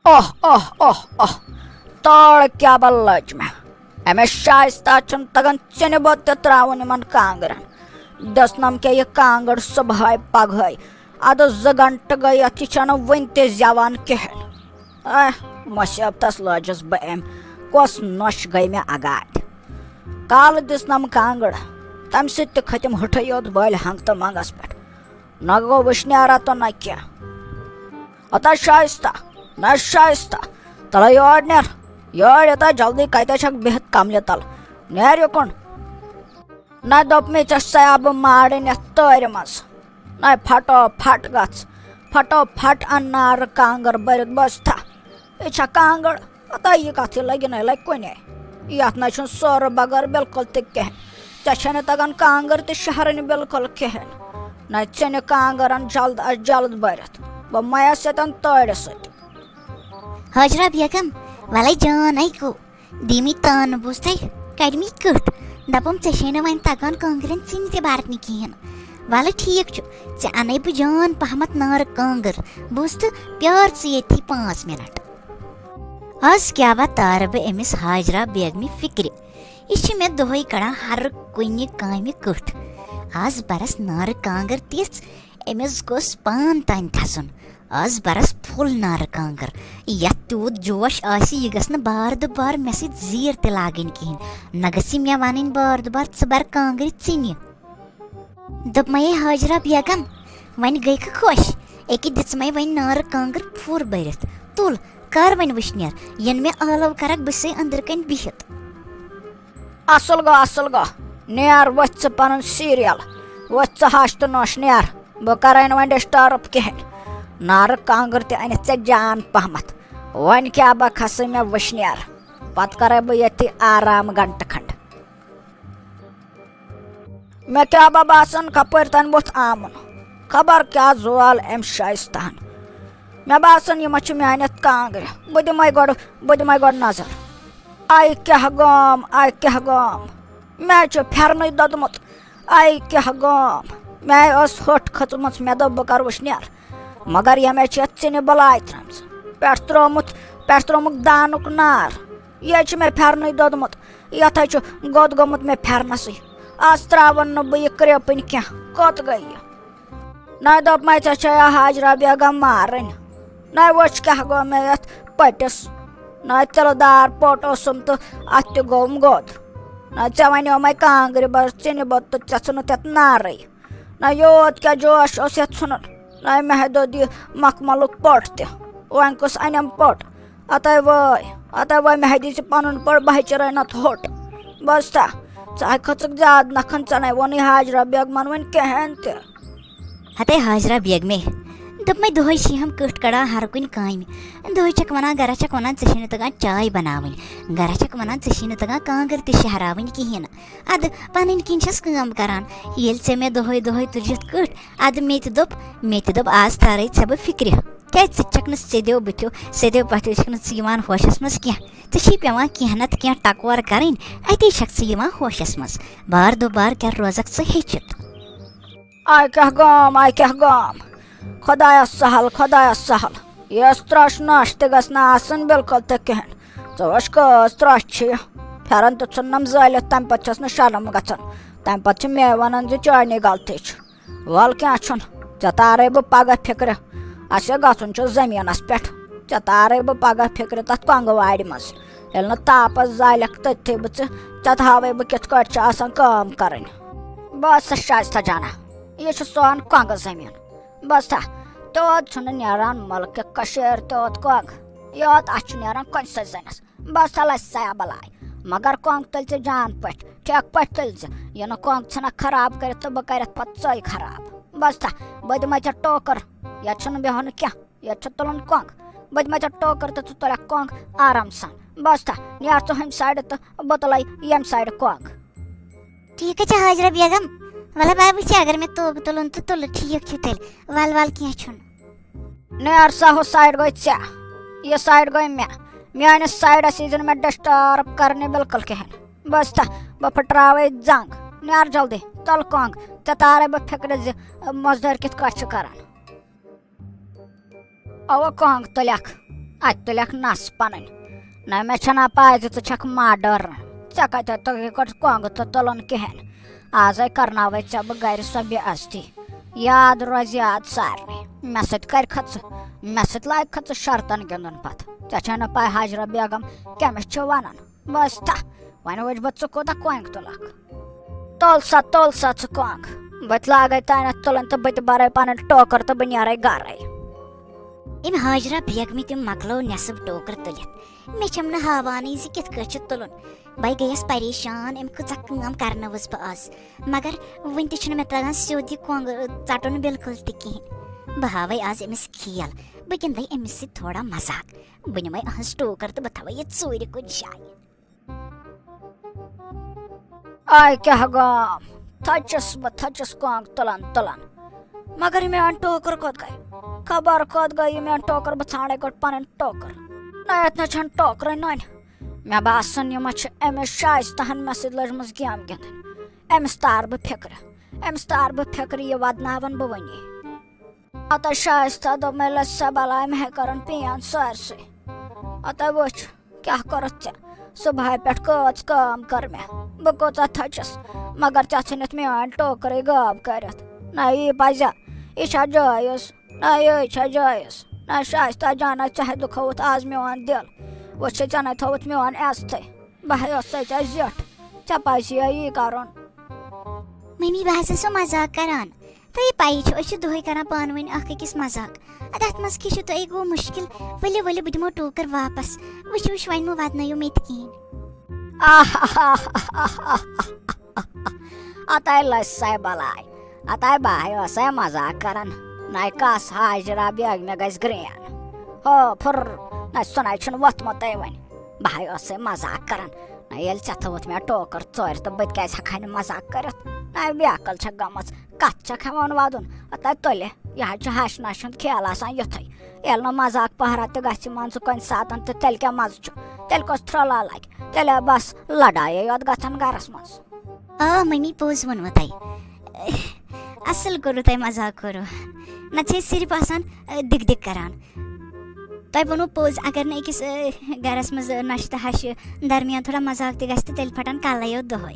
اوہ اوہ اوہ اوہ تڑ کیا بل لج میں امس شائستہ چھن تگان چنہ بت تراون یمن کانگرن دسنم کہ یہ کانگڑ صبح پگہ اد 2 گھنٹہ گئی ات یہ ون تہ زیوان کہین مصیبتس لجس بہ ام کس نوش گئی مے اگاد کال دسنم کانگڑ تم ست تہ کھتم ہٹھے یوت بل ہنگ تو منگس پہ نہ گو وشنیارا تو نہ کیا اتا شائستہ تل یور نیر یور یتا جلدی کتہ چھک بہت کملہ تل نیر یکن نہ دپ مے ژے سیاب مارن یتھ تٲرِ منٛز نہ پھٹو پھٹ گژھ پھٹو پھٹ ان نار کانگر برت بس تھا یہ چھا کانگڑ اتا یہ کتھ لگی نہ لگ کنے یتھ نہ چھن سور بغیر بالکل تہ کہین ژے چھنہ تگان کانگر تہ شہرن بالکل کہین نہ ژنہ کانگرن جلد از جلد برت بہ میس سیتن تٲرِ سۭتۍ حجرہ بیگم ولے جان کو دیمی تان بوزتے کڑمی کٹ دپم ژے وین تگان کانگرن ژھن تہ برتنہ کہین ولے ٹھیک ژے انے بہ جان پہمت نار کانگر بوز تو پیار ژٕ ییٚتھی 5 منٹ آز کیا بتار بہ امس حاجرہ بیگمہ فکر یہ مے دہے کڑان ہر کنہ کامہ کٹ آز برس نار کانگر تیس امس گوس پان تان کھسن آز برس پھل نار کانگر یت تیوت جوش آس یہ گھن بار دُبار مے سۭتۍ زیٖر تہِ لاگٕنۍ کہین نہ گژھِ مے ونٕنۍ بار دُبار ژٕ بر کانگرِ ژِنہِ دوٚپ مے حاجرہ بیگم وۄنۍ گٔیکھٕ خۄش ایٚکہِ دِژ مے وۄنۍ نار کانگر پھُر بٔرِتھ تُل کر وۄنۍ وٕشنیر ین مے ٲلو کرکھ بہٕ چھسے أنٛدرٕ کَنۍ بِہِتھ اصل گو نیر وتھ ژٕ پنن سیریل وتھ ژٕ ہش تہٕ نوش نیر بہ کرے نہٕ وۄنۍ ڈسٹرب کہین نار کانگر تہ انتھ ژےٚ جان پہمت ون کیا بہ کھسے مے وشنیر پتہٕ کرے بہ ییٚتھی آرام گھنٹہٕ کھنڈ مے کیا بہ باسان کپٲرۍ تانۍ ووٚتھ آمُن خبر کیا زوال ام شائستہن مے باسان یہ چھ میانہِ کانگرِ بہٕ دِمے گۄڈٕ نظر آے کیاہ گام مے چھُ پھیرنٕے دوٚدمُت آے کیاہ گام مے ٲس ۂٹھ کھٔژمٕژ مے دوٚپ بہٕ کر وٕشنیر مگر یمے چھِ یتھ ژِنہِ بلاے ترٲمٕژ پٮ۪ٹھ تروومُت دانُک نار یہ چھُ مے پھیرنٕے دوٚدمُت یتھے چھُ گوٚد گوٚمُت مے پھیرنسٕے آز تراون نہٕ بہٕ یہِ کرٛیپٕنۍ کینٛہہ کوٚت گٔے یہِ نہ دوٚپ مے ژےٚ چھے حاجرہ بیگم مارٕنۍ نہ وٕچھ کیاہ گوٚو مے یتھ پٔٹِس نہ تِلہٕ دار پوٚٹ اوسُم تہٕ اتھ تہِ گوٚوُم گوٚد نہ ژےٚ وَنیو مے کانگرِ بر ژِنہِ بوٚد تہٕ ژےٚ ژھٕنُتھ یتھ نارٕے نہ یوت کیاہ جوش اوس یتھ ژھٕنُن نہ مےٚ دوٚد یہِ مخملُک پوٚٹ تہِ وۄنۍ کُس انیم پوٚٹ اتے وٲے مےٚ دِژ پنُن پوٚٹ بہٕ چرٲے نتہٕ ہوٚٹ بس تا ژٕ کھٔژٕکھ زیادٕ نکھن ژےٚ نَے ووٚنُے حاجرہ بیگمن وۄنۍ کِہینۍ تہِ ہتے حاجرہ بیگمے دپ مے دہے چھ ہم کٹ کڑان ہر کن کامہ دہے چھک ونان گرا چھک ونان ژے چھے تگان چائے بناوٕنۍ گرا چھک ونان ژے چھے تگان کانگر تہِ شہراوٕنۍ کہین اد پنٕنۍ کِنۍ چھس کٲم کران ییٚلہِ ژےٚ مےٚ دہے تُجِتھ کٹ اد مے تہِ دوٚپ آز تارے ژےٚ بہٕ فکرِ کیازِ ژٕ چھکھ نہٕ سیٚدیو پتھیو چھکھ نہٕ ژٕ یِوان ہوشس منٛز کینٛہہ ژےٚ چھی پیٚوان کینٛہہ نتہٕ کینٛہہ ٹکور کرٕنۍ اتی چھکھ ژٕ یِوان ہوشس منٛز بار دُبار کیٛاہ روزکھ ژٕ ہیٚچھِتھ آے کیاہ گام خدایس سہل یس ترٛش نوش تہِ گژھِ نہٕ آسٕنۍ بالکل تہِ کہین ژٕ وٕچھ کۭژ ترٛش چھِ یہِ پھیرن تہِ ژھُننم زٲلِتھ تمہِ پتہٕ چھس نہٕ شرم گژھان تمہِ پتہٕ چھِ مے ونان زِ چٲنی غلطی چھِ ول کینٛہہ چھُنہٕ ژےٚ تارے بہٕ پگہہ فکرِ اسہِ گژھُن چھُ زٔمیٖنس پٮ۪ٹھ ژےٚ تارے بہٕ پگہہ فکرِ تتھ کۄنگہٕ وارِ منٛز ییٚلہِ نہٕ تاپس زالکھ تٔتھی بہٕ ژےٚ تھاوے بہٕ کِتھ کٲٹھۍ چھِ آسان کٲم کرٕنۍ بس شائستہ جانا یہ چھُ سون کۄنگہٕ زٔمیٖن بس تھا توت چھُنہٕ نیران مُلکہِ کٔشیٖر توت کۄنگ یوت اتھ چھُ نیران کُنہِ سۭتۍ زٔنِس بس تھا لژِ سیا بلاے مگر کۄنگ تُلۍ ژٕ جان پٲٹھۍ ٹھیکہٕ پٲٹھۍ تُلۍ ژٕ یہِ نہٕ کۄنگ ژھٕنکھ خراب کٔرِتھ تہٕ بہٕ کرٮ۪تھ پتہٕ ژٕے خراب بس تھا بہٕ دِمے ژےٚ ٹوکر یتھ چھُنہٕ بیہُن کینٛہہ یتھ چھُ تُلُن کۄنگ بہٕ دِمے ژےٚ ٹوکر تہٕ ژٕ تُلکھ کۄنگ آرام سان بس تھا نیر ژٕ ہُمہِ سایڈٕ تہٕ بہٕ تُلے ییٚمہِ سایڈٕ کۄنگ ٹھیک ہے حاجرہ بیگم ولے بہٕ وٕچھِ اگر مےٚ توبہٕ تُلُن تہٕ تُلہٕ ٹھیٖک چھُ تیٚلہِ ول کینٛہہ چھُنہٕ نیر سا ہُہ سایڈ گٔے ژےٚ یہِ سایڈ گٔے مےٚ میٲنِس سایڈس یی زِ نہٕ مےٚ ڈسٹرب کرنہِ بالکل کہین بس تھا بہٕ پھٕٹراوے زنگ نیر جلدی تل کۄنگ ژےٚ تارے بہٕ فکرِ زِ مزدٲرۍ کِتھ کٲٹھۍ چھِ کران اوا کۄنگ تُلکھ ات تلک نس پن نا مے چھنا پاے ژٕ چھکھ ماڈرن ژےٚ کتہِ تُہۍ کۄنٛگہٕ تہٕ تُلُن کِہیٖنۍ آزے کرناوے ژےٚ بہٕ گرِ سۄ بے عزتی یاد روزِ یاد سارنٕے مےٚ سۭتۍ کرکھٕ ژٕ مےٚ سۭتۍ لاگکھٕ ژٕ شرطن گِنٛدُن پتہٕ ژےٚ چھے نہٕ پاے حاجرہ بیگم کٔمِس چھِ ونان بس تھا وۄنۍ وٕچھ بہٕ ژٕ کوٗتاہ کۄنٛگۍ تُلکھ تُل سا ژٕ کۄنٛگ بہٕ تہِ لاگے تانٮ۪تھ تُلٕنۍ تہٕ بہٕ تہِ برے پنٕنۍ ٹوکر تہٕ بہٕ نیرے گرے أمۍ حاجرہ بیگمہِ تہِ مۄکلو نٮ۪صٕف ٹوکر تُلِتھ مےٚ چھَم نہٕ ہاوانٕے زِ کِتھ کٲٹھۍ چھُ تُلُن بے گٔیَس پریشان أمۍ کۭژاہ کٲم کرنٲوٕس بہٕ آز مگر وٕنہِ تہِ چھُنہٕ مےٚ تگان سیوٚد یہِ کۄنٛگ ژٹُن بالکل تہِ کِہیٖنۍ بہٕ ہاوے آز أمِس کھیل بہٕ گِنٛدے أمِس سۭتۍ تھوڑا مزاق بہٕ نِمے أہنٛز ٹوکر تہٕ بہٕ تھاوے یہِ ژوٗرِ کُنہِ جایہِ آے کیٛاہ گام تھٔچِس بہٕ تھٔچِس کۄنٛگ تُلان مگر یہِ میون ٹوکر کوٚت گٔے خبر کوٚت گٔے یہِ میون ٹوکر بہٕ ژھانڈے گۄڈٕ پنٕنۍ ٹوکر نہ یتھ نہ چھنہٕ ٹوکرٕے نۄنہِ مےٚ باسان یہِ ما چھِ أمِس شایستہن مےٚ سۭتۍ لٔجمٕژ گیم گِنٛدٕنۍ أمِس تار بہٕ فِکرِ یہِ ودناون بہٕ وٕنی اتے شایستہ دوٚپ مےٚ لٔج سا بلاے مےٚ کرن پین سٲرسٕے اتے وٕچھ کیٛاہ کوٚرُتھ ژےٚ صبحٲے پٮ۪ٹھ کۭژ کٲم کٔر مےٚ بہٕ کۭژاہ تھٔچِس مگر ژےٚ ژھٕنِتھ میٲنۍ ٹوکرٕے غٲب کٔرِتھ نہ یی پزیا یہِ چھا جٲیز نہ یہِ چھا جٲیز نہ شایستہ جانا ژےٚ دُکھوُتھ آز میون دل وٕچھ ژےٚ نے تھوٚوُتھ میون عزتھٕے بہٕ ٲسے ژےٚ زِٹھ ژےٚ پزِہے یی کرُن ممی بہٕ حظ ٲسو مزاق کران تۄہہِ پایی چھُ أسۍ چھِ دۄہے کران پانہٕ ؤنۍ اکھ أکِس مزاق تتھ منٛز کیٛاہ چھُ تۄہہِ گوٚو مُشکِل ؤلِو بہٕ دِمو ٹوکر واپس وٕچھ وۄنۍ مہ ودنٲیو مےٚ تہِ کِہیٖنۍ اتے لٔج سا بلاے اتے بہے ٲسے مزاق کران نہ کس حاجرہ بیگمہِ گژھِ گرین ہو پھر نہ سُنے چھُنہٕ ووٚتھمُتٕے وۄنۍ بہے ٲسے مزاق کران نہ ییٚلہِ ژےٚ تھوٚوُتھ مےٚ ٹوکر ژورِ تہٕ بہٕ تہِ کیازِ ہٮ۪کہٕ ہا نہٕ مزاق کٔرِتھ نہ بیکل چھکھ گٔمٕژ کتھ چھکھ ہٮ۪وان ودُن اتے تُلہِ یہِ حظ چھُ ہش نش ہُنٛد کھیل آسان یُتھُے ییٚلہِ نہٕ مزاق پہرا تہِ گژھِ مان ژٕ کُنہِ ساتہٕ تہٕ تیٚلہِ کیٛاہ مزٕ چھُ تیٚلہِ کۄس تھرٛلا لگہِ تیٚلہِ بس لڑایے یوت گژھان گرس منٛز آ ممی پوٚز ووٚنوٕ تۄہہِ اصل کوٚروٕ تۄہہِ مزاق کوٚروٕ نتہٕ چھِ أسۍ صرف آسان دِگ کران تۄہہِ ووٚنوٕ پوٚز اگر نہٕ أکِس گرس منٛز نشہِ تہٕ ہشہِ درمیان تھوڑا مزاق تہِ گژھِ تہٕ تیٚلہِ پھٹن کلے یوت دۄہے